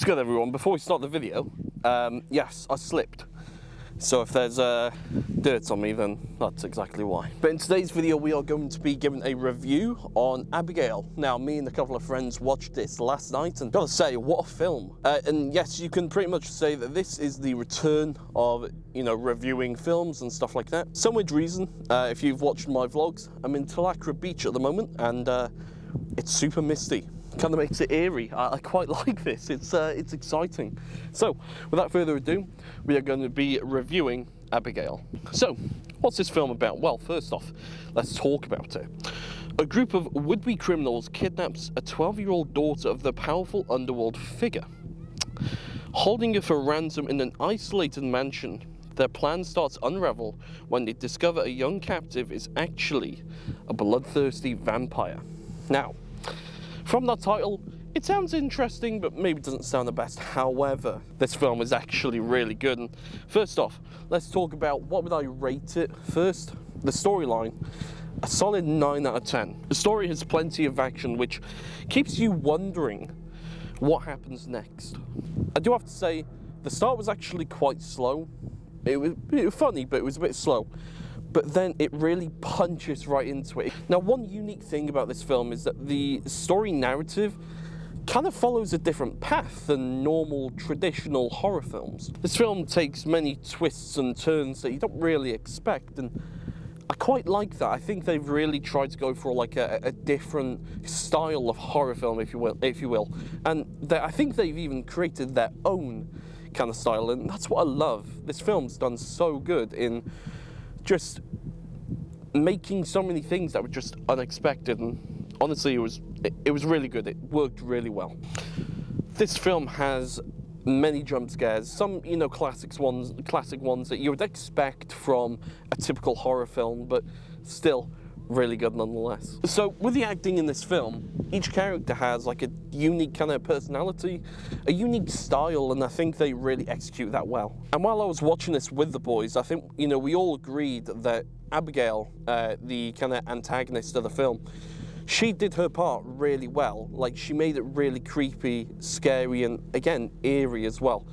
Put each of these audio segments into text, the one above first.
What's good, everyone? Before we start the video, yes, I slipped. So if there's dirt on me, then that's exactly why. But in today's video, we are going to be giving a review on Abigail. Now, me and a couple of friends watched this last night, and gotta say, what a film. And yes, you can pretty much say that this is the return of, reviewing films and stuff like that. Some weird reason, if you've watched my vlogs, I'm in Talacra Beach at the moment, and it's super misty. Kind of makes it eerie. I quite like this. It's exciting. So, without further ado, we are going to be reviewing Abigail. So, what's this film about? Well, first off, let's talk about it. A group of would-be criminals kidnaps a 12-year-old daughter of the powerful underworld figure. Holding her for ransom in an isolated mansion, their plan starts to unravel when they discover a young captive is actually a bloodthirsty vampire. Now, from that title, it sounds interesting, but maybe doesn't sound the best. However, this film is actually really good. And first off, let's talk about what would I rate it. First, the storyline, a solid 9 out of 10. The story has plenty of action, which keeps you wondering what happens next. I do have to say, the start was actually quite slow. It was funny, but it was a bit slow. But then it really punches right into it. Now, one unique thing about this film is that the story narrative kind of follows a different path than normal traditional horror films. This film takes many twists and turns that you don't really expect, and I quite like that. I think they've really tried to go for like a different style of horror film, if you will. And I think they've even created their own kind of style, and that's what I love. This film's done so good in just making so many things that were just unexpected, and honestly, it was really good. It worked really well. This film has many jump scares, some classic ones that you would expect from a typical horror film, but still really good nonetheless. So with the acting in this film, each character has like a unique kind of personality, a unique style, and I think they really execute that well. And while I was watching this with the boys, I think, we all agreed that Abigail, the kind of antagonist of the film, she did her part really well. Like, she made it really creepy, scary, and again, eerie as well.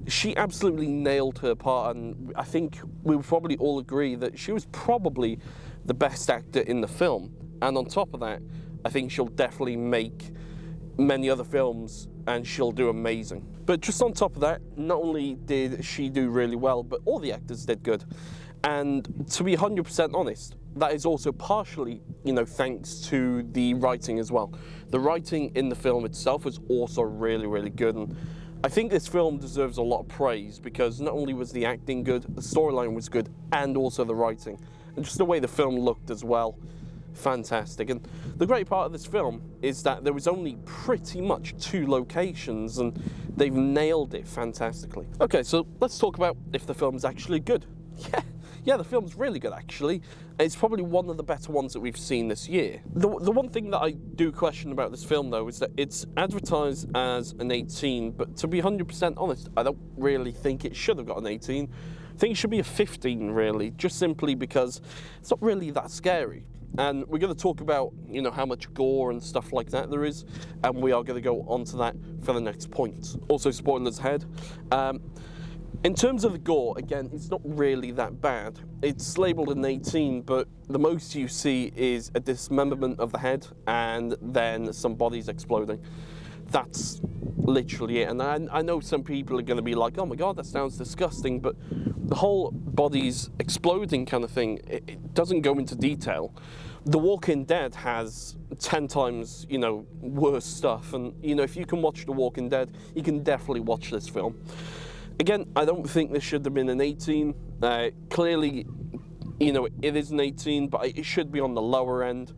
She absolutely nailed her part, and I think we would probably all agree that she was probably the best actor in the film. And on top of that, I think she'll definitely make many other films, and she'll do amazing. But just on top of that, not only did she do really well, but all the actors did good. And to be 100% honest, that is also partially, thanks to the writing as well. The writing in the film itself was also really, really good. And I think this film deserves a lot of praise because not only was the acting good, the storyline was good, and also the writing. And just the way the film looked as well, fantastic. And the great part of this film is that there was only pretty much 2 locations, and they've nailed it fantastically. Okay, so let's talk about if the film's actually good. Yeah, the film's really good, actually. It's probably one of the better ones that we've seen this year. The one thing that I do question about this film, though, is that it's advertised as an 18, but to be 100% honest, I don't really think it should have got an 18. I think it should be a 15, really, just simply because it's not really that scary. And we're going to talk about, how much gore and stuff like that there is, and we are going to go on to that for the next point. Also, spoilers ahead. In terms of the gore, again, it's not really that bad. It's labelled an 18, but the most you see is a dismemberment of the head and then some bodies exploding. That's literally it. And I know some people are going to be like, oh my god, that sounds disgusting, but the whole bodies exploding kind of thing, it doesn't go into detail. The Walking Dead has 10 times, worse stuff. And, if you can watch The Walking Dead, you can definitely watch this film. Again, I don't think this should have been an 18. Clearly, it is an 18, but it should be on the lower end.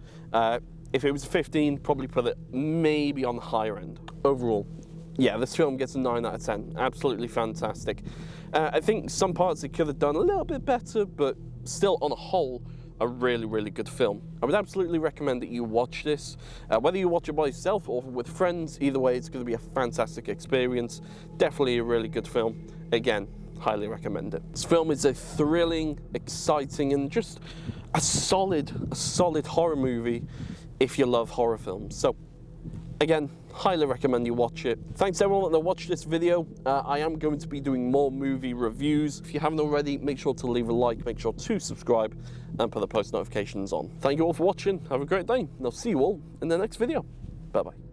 If it was a 15, probably put it maybe on the higher end. Overall, yeah, this film gets a 9 out of 10. Absolutely fantastic. I think some parts it could have done a little bit better, but still, on a whole, a really, really good film. I would absolutely recommend that you watch this. Whether you watch it by yourself or with friends, either way, it's going to be a fantastic experience. Definitely a really good film. Again, highly recommend it. This film is a thrilling, exciting, and just a solid horror movie if you love horror films. So, Again, highly recommend you watch it. Thanks to everyone that watched this video. I am going to be doing more movie reviews. If you haven't already, make sure to leave a like, make sure to subscribe, and put the post notifications on. Thank you all for watching. Have a great day, and I'll see you all in the next video. Bye-bye.